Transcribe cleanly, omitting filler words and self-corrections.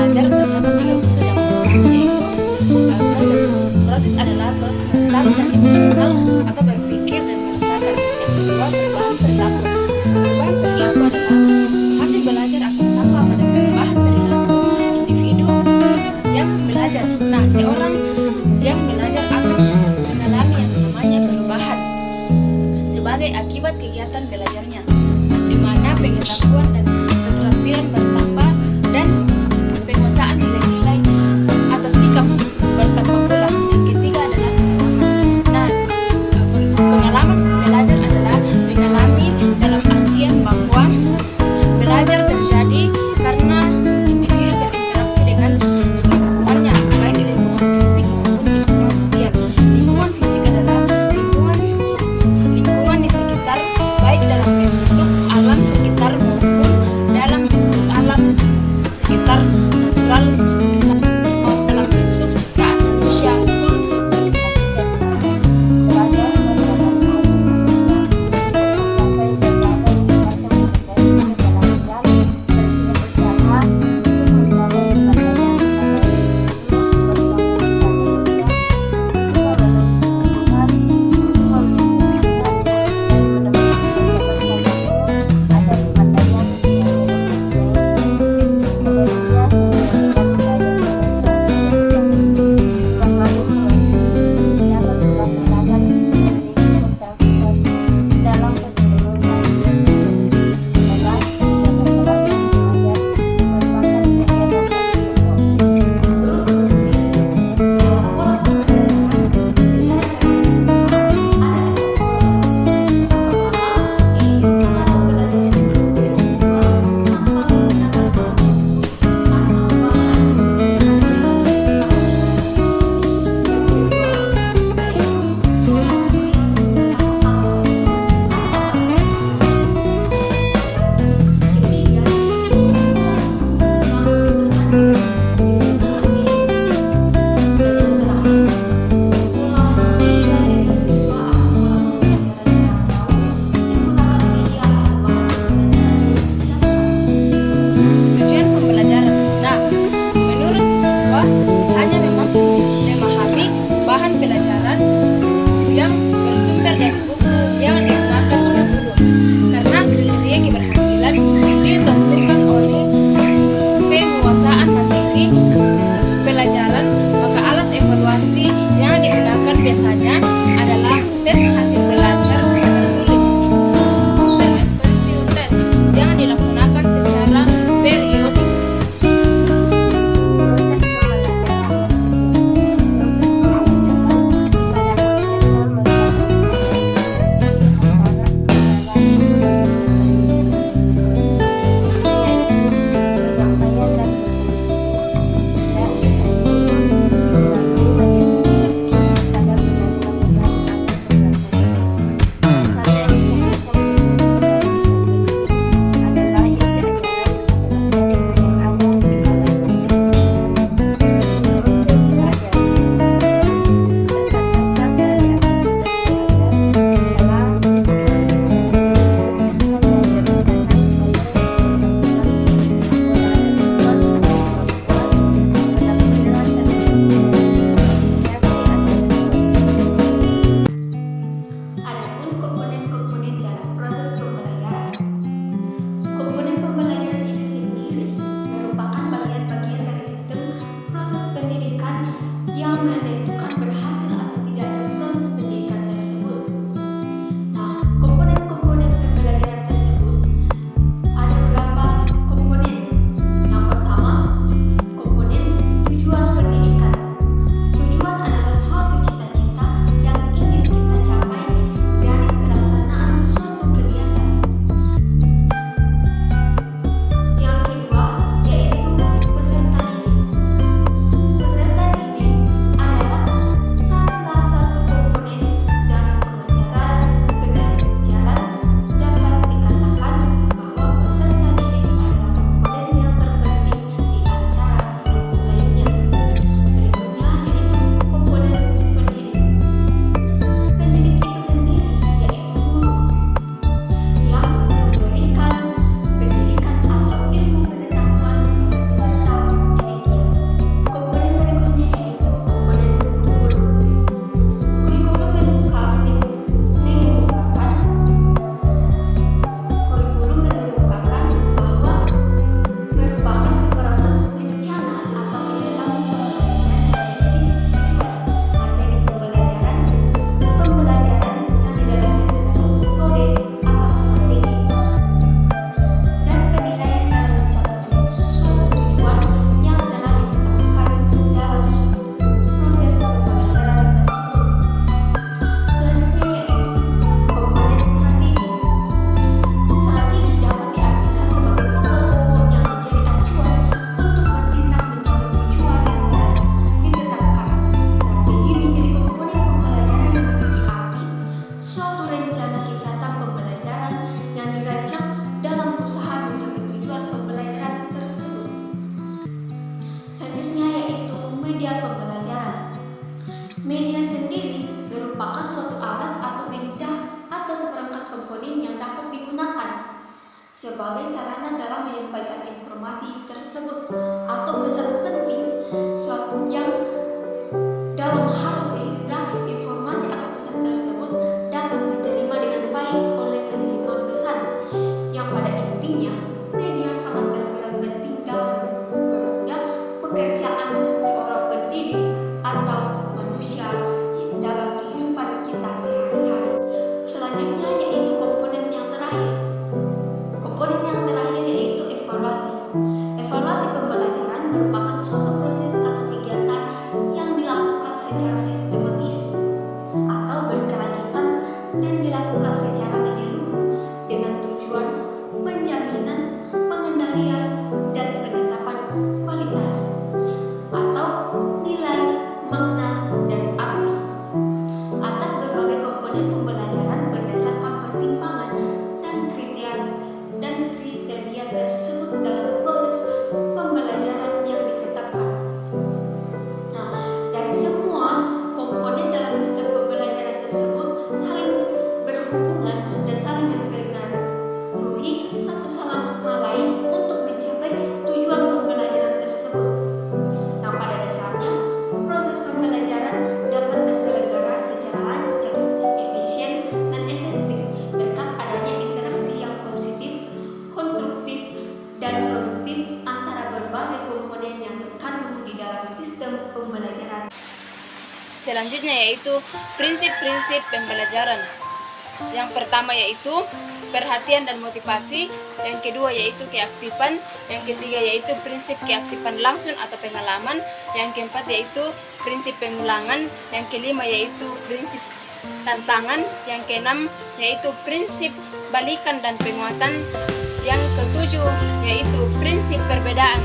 belajar terdapat 3 unsur yang utama, yaitu proses adalah proses mental dan emosional atau berpikir dan merasakan. Yang kedua, perubahan perilaku. Perubahan perilaku adalah hasil belajar akan tambah pada perubahan perilaku individu yang belajar. Nah, seorang yang belajar akan mengalami yang namanya perubahan sebagai akibat kegiatan belajarnya, di mana pengetahuan dan keterampilan bertambah dan penguasaan nilai-nilai atau sikap bertambah pula. Yang ketiga adalah pemahaman. Nah, media pembelajaran. Media sendiri merupakan suatu alat atau benda atau seperangkat komponen yang dapat digunakan sebagai sarana dalam menyampaikan informasi tersebut atau pesan penting suatu yang dalam hal sehingga informasi atau pesan tersebut dapat diterima dengan baik oleh penerima pesan, yang pada intinya media sangat berperan penting dalam mempermudah pekerjaan seorang pendidik atau manusia dalam kehidupan kita sehari-hari. Selanjutnya yaitu komponen yang terakhir. Komponen yang terakhir yaitu evaluasi. Evaluasi pembelajaran merupakan suatu proses atau kegiatan yang dilakukan secara sistematis atau berkelanjutan dan dilakukan secara menyeluruh dengan tujuan penjaminan, pengendalian, dan penetapan kualitas atau nilai, makna, dan arti atas berbagai komponen pembelajaran berdasarkan pertimbangan dan kriteria tersebut dalam proses pembelajaran yang ditetapkan. Dari semua komponen dalam sistem pembelajaran tersebut saling berhubungan dan saling mempengaruhi satu sama lain untuk mencapai tujuan pembelajaran tersebut. Yang pada dasarnya, proses pembelajaran dapat terselenggara secara lancar, efisien, dan efektif berkat adanya interaksi yang positif, konstruktif, dan produktif antara berbagai komponen yang terkandung di dalam sistem pembelajaran. Selanjutnya yaitu prinsip-prinsip pembelajaran. Yang pertama yaitu perhatian dan motivasi, yang kedua yaitu keaktifan, yang ketiga yaitu prinsip keaktifan langsung atau pengalaman, yang keempat yaitu prinsip pengulangan, yang kelima yaitu prinsip tantangan, yang keenam yaitu prinsip balikan dan penguatan, yang ketujuh yaitu prinsip perbedaan